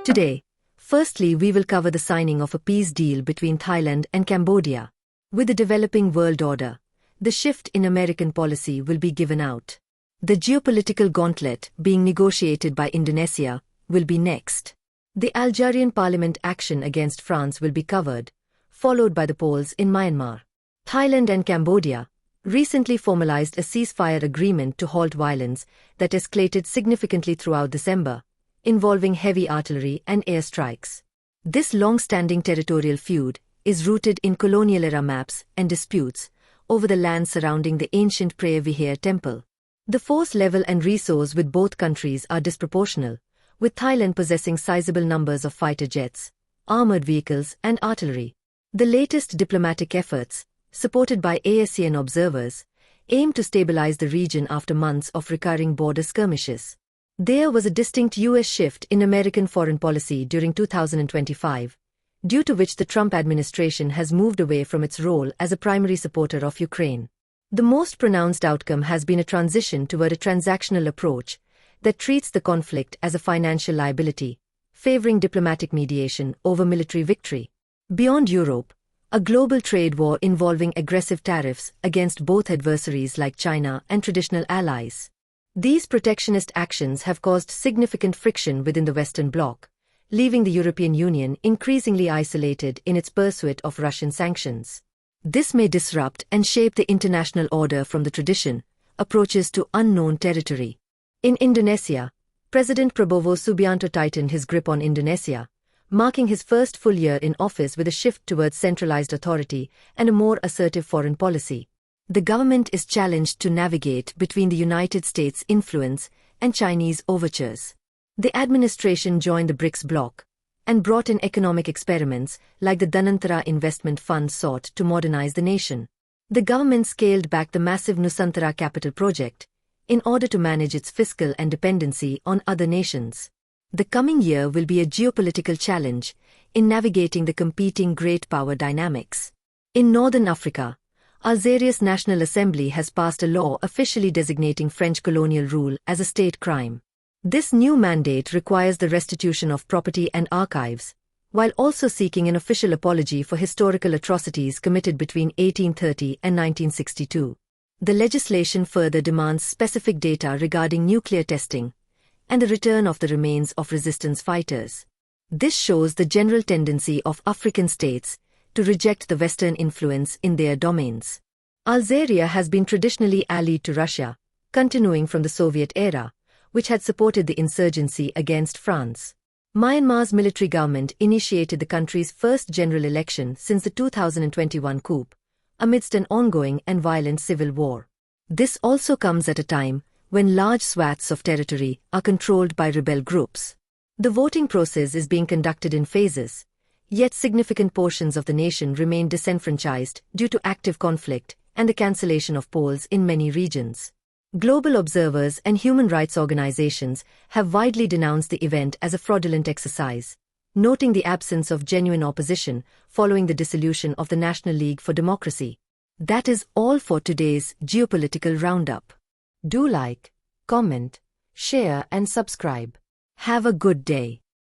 Today, firstly we will cover the signing of a peace deal between Thailand and Cambodia. With the developing world order, the shift in American policy will be given out. The geopolitical gauntlet being negotiated by Indonesia will be next. The Algerian parliament action against France will be covered, followed by the polls in Myanmar. Thailand and Cambodia recently formalized a ceasefire agreement to halt violence that escalated significantly throughout December, involving heavy artillery and airstrikes. This long-standing territorial feud is rooted in colonial-era maps and disputes over the land surrounding the ancient Preah Vihear temple. The force level and resource with both countries are disproportional, with Thailand possessing sizable numbers of fighter jets, armored vehicles and artillery. The latest diplomatic efforts, supported by ASEAN observers, aim to stabilize the region after months of recurring border skirmishes. There was a distinct U.S. shift in American foreign policy during 2025, due to which the Trump administration has moved away from its role as a primary supporter of Ukraine. The most pronounced outcome has been a transition toward a transactional approach that treats the conflict as a financial liability, favoring diplomatic mediation over military victory. Beyond Europe, a global trade war involving aggressive tariffs against both adversaries like China and traditional allies. These protectionist actions have caused significant friction within the Western Bloc, leaving the European Union increasingly isolated in its pursuit of Russian sanctions. This may disrupt and shape the international order from the tradition, approaches to unknown territory. In Indonesia, President Prabowo Subianto tightened his grip on Indonesia, marking his first full year in office with a shift towards centralized authority and a more assertive foreign policy. The government is challenged to navigate between the United States' influence and Chinese overtures. The administration joined the BRICS bloc and brought in economic experiments like the Dhanantara Investment Fund sought to modernize the nation. The government scaled back the massive Nusantara capital project in order to manage its fiscal and dependency on other nations. The coming year will be a geopolitical challenge in navigating the competing great power dynamics. In Northern Africa, Algeria's National Assembly has passed a law officially designating French colonial rule as a state crime. This new mandate requires the restitution of property and archives, while also seeking an official apology for historical atrocities committed between 1830 and 1962. The legislation further demands specific data regarding nuclear testing and the return of the remains of resistance fighters. This shows the general tendency of African states to reject the Western influence in their domains. Algeria has been traditionally allied to Russia, continuing from the Soviet era, which had supported the insurgency against France. Myanmar's military government initiated the country's first general election since the 2021 coup, amidst an ongoing and violent civil war. This also comes at a time when large swaths of territory are controlled by rebel groups. The voting process is being conducted in phases, yet significant portions of the nation remain disenfranchised due to active conflict and the cancellation of polls in many regions. Global observers and human rights organizations have widely denounced the event as a fraudulent exercise, noting the absence of genuine opposition following the dissolution of the National League for Democracy. That is all for today's Geopolitical Roundup. Do like, comment, share and subscribe. Have a good day.